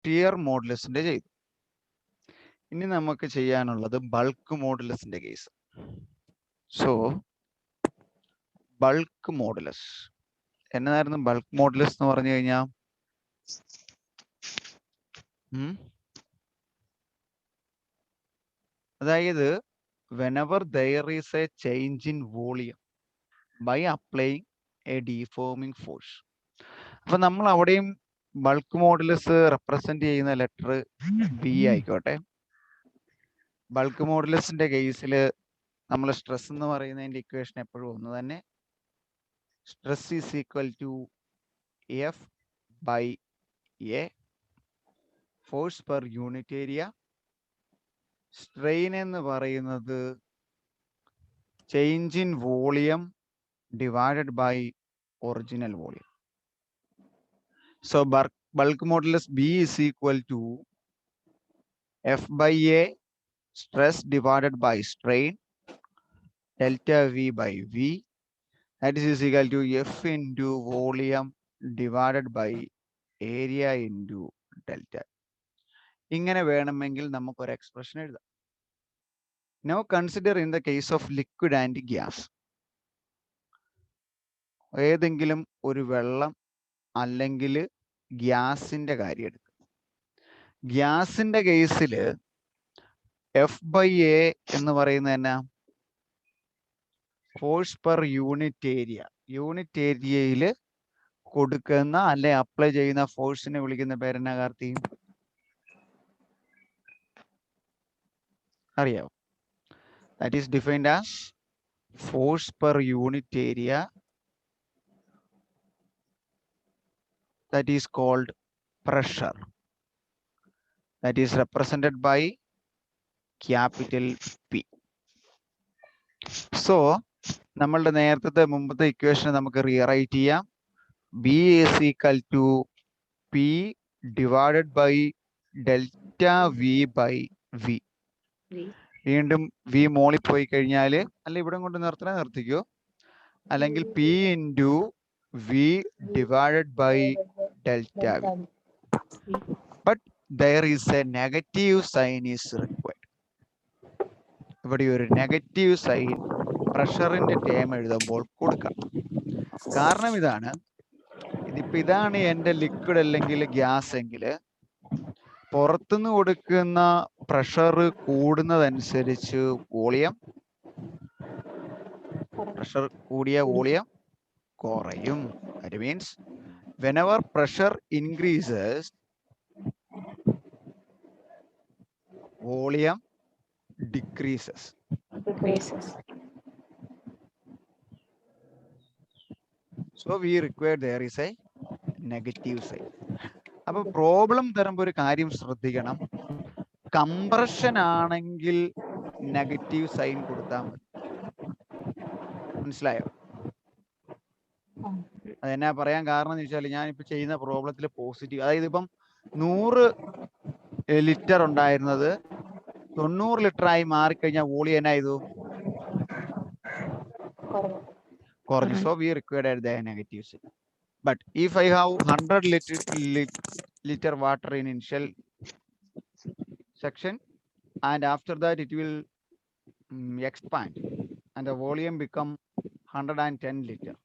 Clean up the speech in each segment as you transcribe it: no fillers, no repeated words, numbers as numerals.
Shear മോഡുലസിന്റെ ചെയ്തു. ഇനി നമുക്ക് ചെയ്യാനുള്ളത് ബൾക്ക് മോഡുലസിന്റെ കേസ്. സോ ബൾക്ക് മോഡുലസ് എന്നതായിരുന്നു ബൾക്ക് മോഡുലസ് എന്ന് പറഞ്ഞു കഴിഞ്ഞാൽ അതായത് whenever there is a change in volume by applying a deforming force. അപ്പൊ നമ്മൾ അവിടെയും ബൾക്ക് മോഡുലസ് റെപ്രസെന്റ് ചെയ്യുന്ന ലെറ്റർ ബി ആയിക്കോട്ടെ. ബൾക്ക് മോഡുലസിന്റെ കേസിൽ നമ്മൾ സ്ട്രെസ് എന്ന് പറയുന്നതിന്റെ ഇക്വേഷൻ എപ്പോഴും ഒന്ന് തന്നെ. Stress is equal to F by A force per unit area. Strain എന്ന് പറയുന്നത് change in volume divided by original volume. So bulk modulus B is equal to F by A stress divided by strain delta V by V. That is equal to F into volume divided by area into delta. ഇങ്ങനെ വേണമെങ്കിൽ നമുക്ക് ഒരു expression എഴുതാം. Now consider in the case of liquid and gas. ഏതെങ്കിലും ഒരു വെള്ളം അല്ലെങ്കിൽ ഗ്യാസിന്റെ കാര്യം എടുക്കും. ഗ്യാസിന്റെ കേസിൽ എഫ് ബൈ എ എന്ന് പറയുന്നത് തന്നെ force per unit area. Unit ഏരിയയിൽ കൊടുക്കുന്ന അല്ലെ അപ്ലൈ ചെയ്യുന്ന ഫോഴ്സിനെ വിളിക്കുന്ന പേരെന്നാ കാർത്തി? അറിയാവോ? That is defined as force per unit area. That is called pressure. That is represented by capital P. So നമ്മളുടെ നേരത്തെ മുമ്പത്തെ ഇക്വേഷൻ നമുക്ക് റീറൈറ്റ് ചെയ്യാം. B is equal to P divided by delta V by V. വീണ്ടും V മോളിൽ പോയി കഴിഞ്ഞാൽ അല്ല ഇവിടെ കൊണ്ട് നിർത്തിക്കോ, അല്ലെങ്കിൽ P into V divided by delta V. But there is a negative sign is required. ഇവിടെ ഒരു നെഗറ്റീവ് സൈൻ പ്രഷറിന്റെ ടേം എഴുതുമ്പോൾ കൊടുക്കണം. കാരണം ഇതാണ്, ഇതാണ് എൻ്റെ ലിക്വിഡ് അല്ലെങ്കിൽ ഗ്യാസ് എങ്കിൽ പുറത്തുനിന്ന് കൊടുക്കുന്ന പ്രഷർ കൂടുന്നതനുസരിച്ച് വോളിയം, പ്രഷർ കൂടിയ വോളിയം കുറയും. That means whenever pressure increases, volume decreases. So we require there is a negative sign. അപ്പൊ പ്രോബ്ലം തരുമ്പോൾ ഒരു കാര്യം ശ്രദ്ധിക്കണം, കംപ്രഷൻ ആണെങ്കിൽ നെഗറ്റീവ് സൈൻ കൊടുത്താൽ മതി. മനസ്സിലായോ? അതെന്നാ പറയാൻ കാരണം എന്ന് വെച്ചാൽ ഞാനിപ്പോ ചെയ്യുന്ന പ്രോബ്ലത്തിൽ പോസിറ്റീവ്, അതായത് ഇപ്പം 100 ലിറ്റർ ഉണ്ടായിരുന്നത് 90 ലിറ്റർ ആയി മാറിക്കഴിഞ്ഞാൽ വോളിയം എന്നാ ചെയ്തു? കുറഞ്ഞു. So we required the negative sign. But if I have 100 liter water in initial section and after that it will expand and the volume become 110 liter,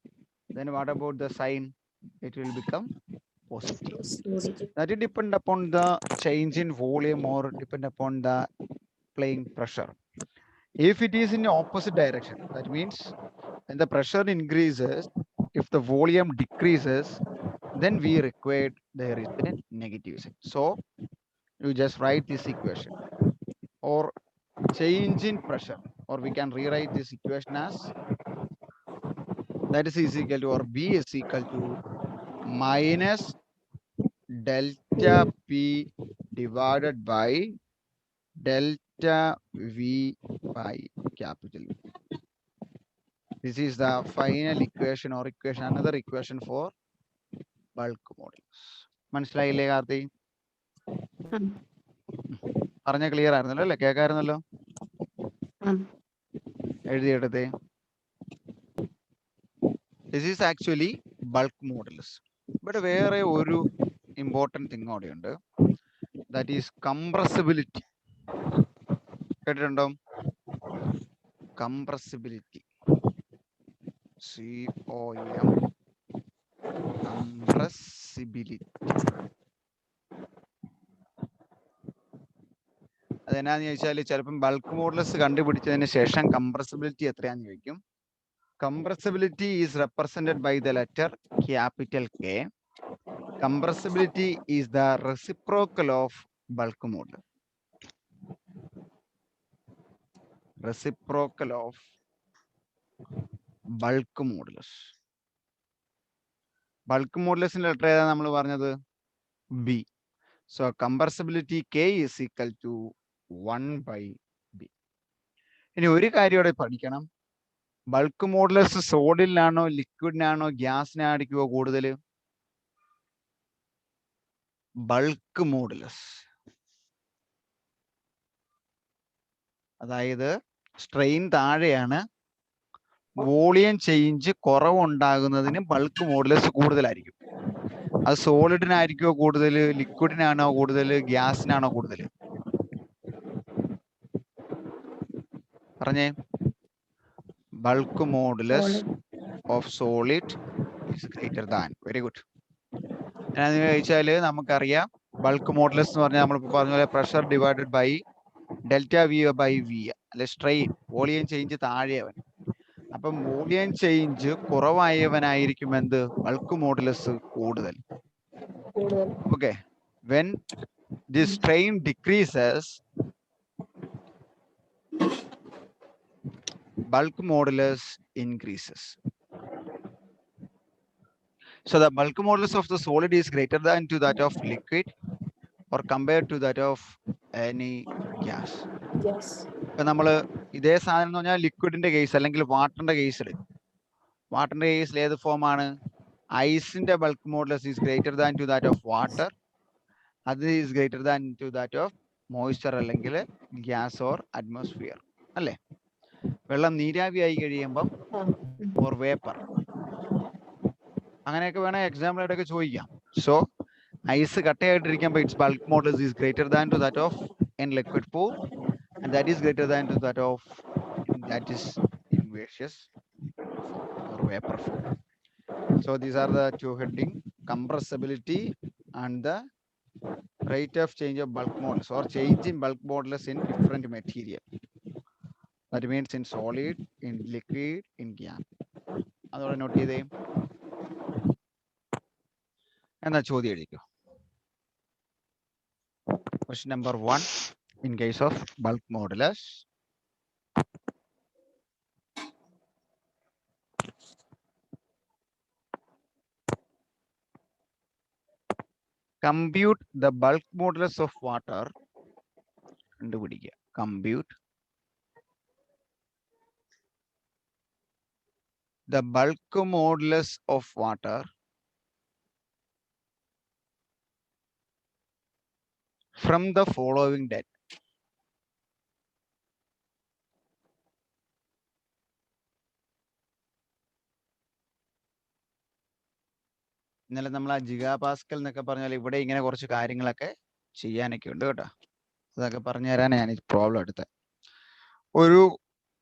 then what about the sign? It will become positive. That will depend upon the change in volume or depend upon the applying pressure. If it is in the opposite direction, that means when the pressure increases, if the volume decreases, then we required there is a negative sign. So you just write this equation, or change in pressure, or we can rewrite this equation as that is equal to, or B is equal to minus delta P divided by delta V by capital V. This is the final equation or equation, another equation for bulk modulus. മനസ്സിലായില്ലേ കാർത്തി? പറഞ്ഞ clear ആയിരുന്നല്ലോ അല്ലേ? കേൾക്കായിരുന്നല്ലോ? എഴുതിയെടുത്തേ. This is actually bulk modulus. ഇവിടെ വേറെ ഒരു important thing കൂടെയുണ്ട്. that is compressibility. കേട്ടിട്ടുണ്ടോ? Compressibility. COM. Compressibility. അതെന്നാന്ന് ചോദിച്ചാൽ ചിലപ്പം ബൾക്ക് മോഡുലസ് കണ്ടുപിടിച്ചതിന് ശേഷം കംപ്രസിബിലിറ്റി എത്രയാന്ന് ചോദിക്കും. Compressibility is represented by the letter capital K. Compressibility is the reciprocal of bulk modulus. Reciprocal of bulk modulus. Bulk modulus in letter ഏതാ നമ്മൾ പറഞ്ഞത്? B. So compressibility K is equal to 1 by B. ഇനി ഒരു കാര്യം ഇവിടെ പഠിക്കണം. Bulk modulus സോഡിലാണോ ലിക്വിഡിനാണോ ഗ്യാസിനായിരിക്കുമോ കൂടുതൽ? Bulk modulus. അതായത് സ്ട്രെയിൻ താഴെയാണ്, വോളിയം ചേഞ്ച് കുറവുണ്ടാകുന്നതിന് ബൾക്ക് മോഡുലസ് കൂടുതലായിരിക്കും. അത് സോളിഡിനായിരിക്കുമോ കൂടുതൽ, ലിക്വിഡിനാണോ കൂടുതൽ, ഗ്യാസിനാണോ കൂടുതൽ? പറഞ്ഞേ. Bulk modulus of solid is greater than. Very good. എന്നാന്ന് ചോദിച്ചാൽ നമുക്കറിയാം ബൾക്ക് മോഡുലസ് എന്ന് പറഞ്ഞാൽ നമ്മളിപ്പോൾ പറഞ്ഞ പോലെ pressure divided by delta V by V, അല്ലെ സ്ട്രെയിൻ, വോളിയം ചേഞ്ച് താഴെയവൻ. അപ്പം വോളിയം ചേഞ്ച് കുറവായവനായിരിക്കും എന്ത്? ബൾക്ക് മോഡുലസ് കൂടുതൽ. Okay. When the strain decreases, bulk modulus increases. So the bulk modulus of the solid is greater than to that of liquid or compared to that of any gas. Yes. ഇപ്പൊ നമ്മൾ ഇതേ സാധനം എന്ന് പറഞ്ഞാൽ ലിക്വിഡിന്റെ case അല്ലെങ്കിൽ വാട്ടറിന്റെ കേസിൽ, വാട്ടറിന്റെ കേസിൽ ഏത് ഫോമാണ്? ഐസിന്റെ bulk modulus is greater than to that of water, അത് is greater than to that of moisture അല്ലെങ്കിൽ ഗ്യാസ് ഓർ അറ്റ്മോസ്ഫിയർ, അല്ലേ? വെള്ളം നീരാവി ആയി കഴിയുമ്പം ഓർ വേപ്പർ, അങ്ങനെയൊക്കെ വേണേൽ എക്സാമ്പിൾ ആയിട്ടൊക്കെ ചോദിക്കാം. സോ ഐസ് കട്ടയായിട്ടിരിക്കുമ്പോൾ its bulk modulus is greater than to that of in liquid form, and that is greater than to that of that is in gaseous or vapor form. So these are the two heading: compressibility and the rate of change of bulk modulus or change in bulk modulus in different material. That means in solid, in liquid, in gas. അതോടെ not ചെയ്തേ. എന്നാ ചോദ്യം എഴുതിക്കോ. Question number 1 in case of bulk modulus. Compute the bulk modulus of water. കണ്ടുപിടിക്കുക. Compute the bulk modulus of water from the following data. ഇന്നലെ നമ്മൾ ആ giga Pascal എന്നൊക്കെ പറഞ്ഞാൽ ഇവിടെ ഇങ്ങനെ കുറച്ച് കാര്യങ്ങളൊക്കെ ചെയ്യാനൊക്കെ ഉണ്ട് കേട്ടോ. അതൊക്കെ പറഞ്ഞു തരാനാണ് ഞാൻ ഈ പ്രോബ്ലം എടുത്തത്. ഒരു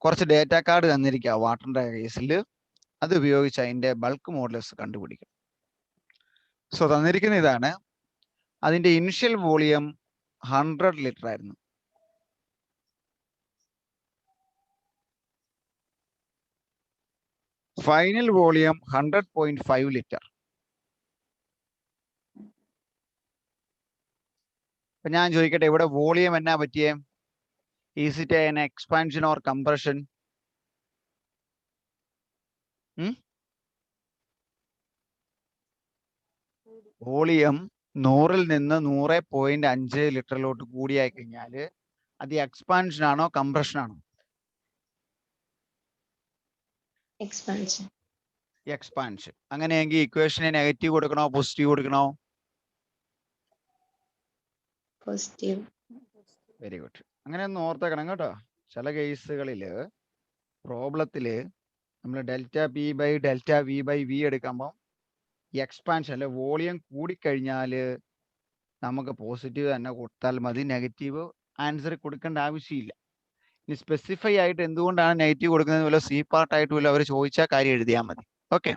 കുറച്ച് ഡേറ്റ കാർഡ് തന്നിരിക്കുക വാട്ടറിന്റെ കേസിൽ, അത് ഉപയോഗിച്ച് അതിന്റെ ബൾക്ക് മോഡുലസ് കണ്ടുപിടിക്കും. സോ തന്നിരിക്കുന്ന ഇതാണ്. അതിന്റെ ഇനിഷ്യൽ വോളിയം 100 ലിറ്റർ ആയിരുന്നു. Final volume 100.5 litre. അപ്പൊ ഞാൻ ചോദിക്കട്ടെ, ഇവിടെ വോളിയം എന്നാ പറ്റിയേ? Is it an expansion or compression? Volume 100-ൽ നിന്ന് 100.5 ലിറ്ററിലോട്ട് കൂടിയായി കഴിഞ്ഞാൽ അത് എക്സ്പാൻഷൻ ആണോ കംപ്രഷൻ ആണോ? Expansion. എക്സ്പാൻഷൻ. അങ്ങനെയെങ്കിൽ ഇക്വേഷനെ നെഗറ്റീവ് കൊടുക്കണോ പോസിറ്റീവ് കൊടുക്കണോ? Positive. Very good. അങ്ങനെ ഒന്ന് ഓർത്തേക്കണം കേട്ടോ. ചില കേസുകളിൽ പ്രോബ്ലത്തിൽ നമ്മൾ delta P by delta V by V എടുക്കുമ്പോൾ എക്സ്പാൻഷൻ അല്ലെ വോളിയം കൂടിക്കഴിഞ്ഞാൽ നമുക്ക് പോസിറ്റീവ് തന്നെ കൊടുത്താൽ മതി, നെഗറ്റീവ് ആൻസർ കൊടുക്കേണ്ട ആവശ്യമില്ല. ഇനി സ്പെസിഫൈ ആയിട്ട് എന്തുകൊണ്ടാണ് നെഗറ്റീവ് കൊടുക്കുന്നത് പോലെ സി പാർട്ടായിട്ട് പോലെ അവർ ചോദിച്ചാൽ കാര്യം എഴുതിയാൽ മതി. Okay.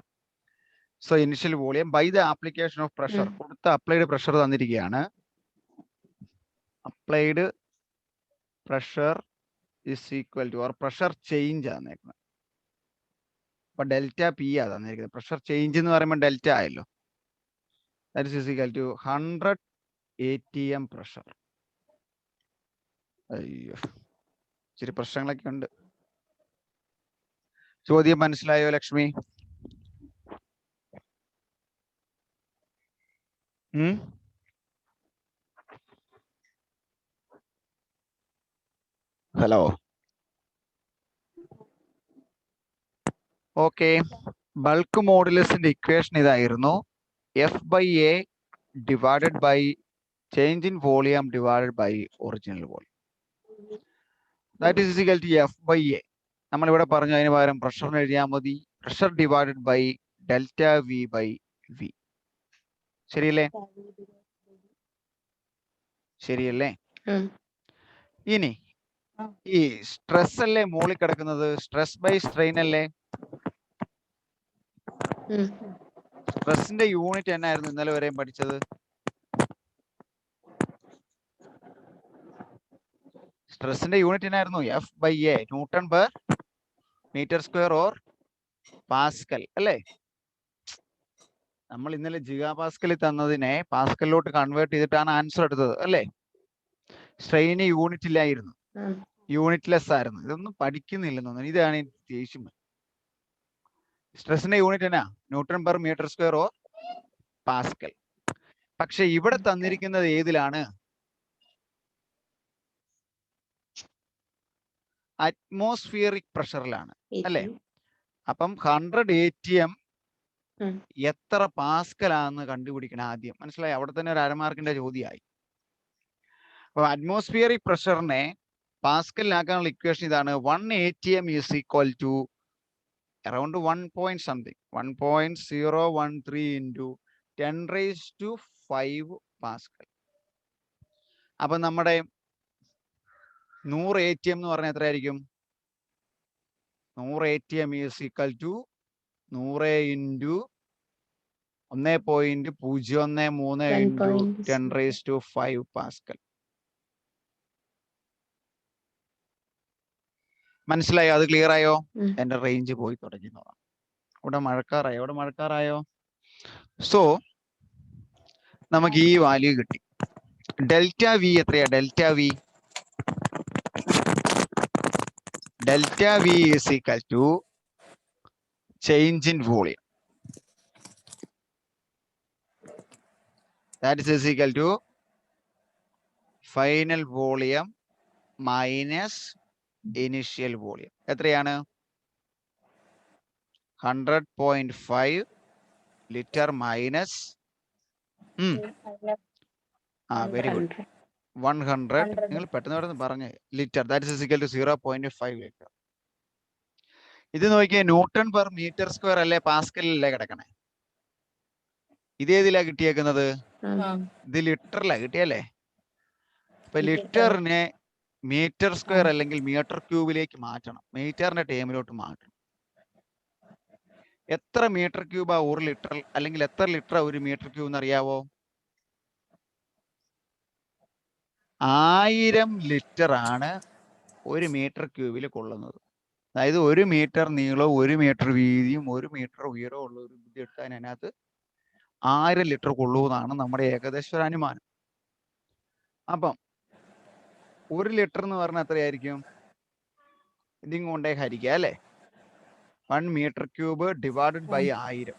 So initial volume by the application of pressure, കൊടുത്ത അപ്ലൈഡ് പ്രഷർ തന്നിരിക്കുകയാണ്. Applied pressure is equal to, or pressure change ആണ് തന്നേക്കുന്നത്. അപ്പൊ ഡെൽറ്റ പി ആ തന്നിരിക്കുന്നത്. പ്രഷർ ചേഞ്ച് എന്ന് പറയുമ്പോൾ ഡെൽറ്റ ആയല്ലോ. That is equal to 100 ATM pressure. അയ്യോ, ഇച്ചിരി പ്രശ്നങ്ങളൊക്കെ ഉണ്ട്. ചോദ്യം മനസ്സിലായോ ലക്ഷ്മി? ഹലോ. ഓക്കെ. ബൾക്ക് മോഡുലസിന്റെ ഇക്വേഷൻ ഇതായിരുന്നു, F/A divided by change in volume divided by original volume. That is equal to F/A. നമ്മളിവിടെ പറഞ്ഞു അതിന് പകരം പ്രഷറിന് എഴുതിയാൽ മതി, pressure divided by delta V by V. ശരിയല്ലേ? ശരിയല്ലേ? ഇനി ഈ സ്ട്രെസ് അല്ലേ മുകളിൽ കിടക്കുന്നത്, സ്ട്രെസ് ബൈ സ്ട്രെയിൻ അല്ലേ? സ്ട്രെസ്സിന്റെ യൂണിറ്റ് എന്നായിരുന്നു ഇന്നലെ വരെയും പഠിച്ചത്? സ്ട്രെസ്സിന്റെ യൂണിറ്റ് എന്നായിരുന്നു? F/A, newton per metre square or pascal അല്ലേ? നമ്മൾ ഇന്നലെ ജിഗാ പാസ്കലിൽ തന്നതിനെ പാസ്കലിലോട്ട് കൺവേർട്ട് ചെയ്തിട്ടാണ് ആൻസർ എടുത്തത് അല്ലേ? സ്ട്രെയിന് യൂണിറ്റ് ഇല്ലായിരുന്നു, യൂണിറ്റ്ലെസ് ആയിരുന്നു. ഇതൊന്നും പഠിക്കുന്നില്ലെന്ന് തോന്നുന്നു. ഇതാണ് ദേഷ്യം. സ്ട്രെസ്സിന്റെ യൂണിറ്റ് എന്നാ? Newton per metre square or pascal. പക്ഷെ ഇവിടെ തന്നിരിക്കുന്നത് ഏതിലാണ്? അറ്റ്മോസ്ഫിയറിക് പ്രഷറിലാണ് അല്ലേ? അപ്പം 100 ATM എത്ര പാസ്കലാന്ന് കണ്ടുപിടിക്കണം ആദ്യം. മനസ്സിലായി? അവിടെ തന്നെ ഒരു അരമാർക്കിന്റെ ചോദ്യമായി. അപ്പൊ അറ്റ്മോസ്ഫിയറിക് പ്രഷറിനെ പാസ്കലിനാക്കാനുള്ള ഇക്വേഷൻ ഇതാണ്. 1 ATM is equal to around 1.013 into 10⁵ pascal. അപ്പൊ നമ്മുടെ 100 ATM എന്ന് പറഞ്ഞാൽ എത്രയായിരിക്കും? 100 ATM is equal to 100 into 1.013 into 10⁵ pascal. മനസ്സിലായോ? അത് ക്ലിയർ ആയോ? എന്റെ റേഞ്ച് പോയി തുടങ്ങുന്നതാണ്. ഇവിടെ മഴക്കാറായോ? സോ നമുക്ക് ഈ വാല്യൂ കിട്ടി. ഡെൽറ്റ വി എത്രയാ? Delta V is equal to change in volume. That is equal to final volume minus initial volume. എത്രയാണ്? 100.5 ലിറ്റർ മൈനസ് വെരി ഗുഡ് 100. നിങ്ങൾ പെട്ടെന്ന് പറഞ്ഞ് litre. That is equal to 0.5 litre. ഇത് നോക്കിയേ, ന്യൂട്ടൺ പെർ മീറ്റർ സ്ക്വയർ അല്ലേ പാസ്കലിലല്ലേ കിടക്കണേ? ഇതേതിലാ കിട്ടിയേക്കുന്നത്? ഇത് ലിറ്ററിലാ കിട്ടിയല്ലേ? അപ്പൊ ലിറ്ററിനെ മീറ്റർ സ്ക്വയർ അല്ലെങ്കിൽ മീറ്റർ ക്യൂബിലേക്ക് മാറ്റണം, മീറ്ററിന്റെ ടേമിലോട്ട് മാറ്റണം. എത്ര മീറ്റർ ക്യൂബാ ഒരു ലിറ്റർ, അല്ലെങ്കിൽ എത്ര ലിറ്റർ ഒരു മീറ്റർ ക്യൂബ് എന്നറിയാവോ? 1000 ലിറ്റർ ആണ് ഒരു മീറ്റർ ക്യൂബിൽ കൊള്ളുന്നത്. അതായത് 1 മീറ്റർ നീളവും 1 മീറ്റർ വീതിയും 1 മീറ്റർ ഉയരവും ഉള്ള ഒരു ബുദ്ധി എടുത്താൽ അതിനകത്ത് 1000 ലിറ്റർ കൊള്ളുമെന്നാണ് നമ്മുടെ ഏകദേശ ഒരു അനുമാനം. അപ്പം 1 ലിറ്റർ എന്ന് പറഞ്ഞാൽ എത്രയായിരിക്കും? ഇതിങ് കൊണ്ടേ ഹരിക്കുക അല്ലേ? 1 metre cube divided by 1000.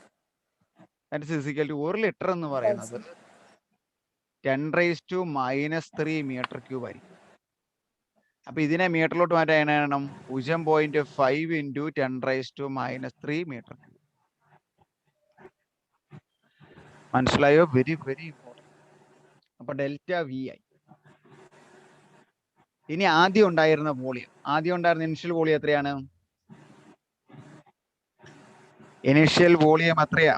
That is equal to 1 litre എന്ന് പറയുന്നത് 10⁻³ മീറ്റർ ക്യൂബ് ആയിരിക്കും. അപ്പൊ ഇതിനെ മീറ്ററിലോട്ട് മാറ്റാൻ എങ്ങനെയാണ്? 0.5 into 10⁻³ മീറ്റർ ക്യൂബ്. മനസ്സിലായോ? Very very important. അപ്പൊ ഡെൽറ്റ വി ആയി. ഇനി ആദ്യം ഉണ്ടായിരുന്ന ഇനിഷ്യൽ വോളിയം എത്രയാണ്? ഇനിഷ്യൽ വോളിയം എത്രയാ?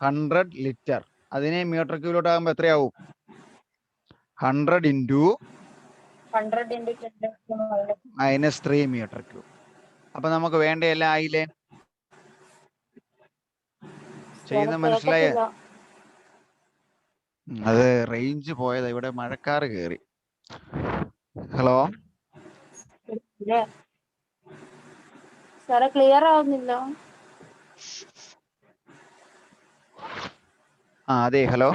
100 ലിറ്റർ. അതിനെ മീറ്റർ ക്യൂബിലോട്ട് ആകുമ്പോൾ എത്രയാവും? 100 ഇൻറ്റു -3 മീറ്റർ ക്യൂബ്. അപ്പൊ നമുക്ക് വേണ്ട എല്ലാം ആയില്ലേ? ചെയ്യുന്ന മനസ്സിലായ? അത് റേഞ്ച് പോയതാ, ഇവിടെ മഴക്കാറ് കയറി. ഹലോ, സാറേ ക്ലിയർ ആവുന്നില്ല. അതെ, ഹലോ.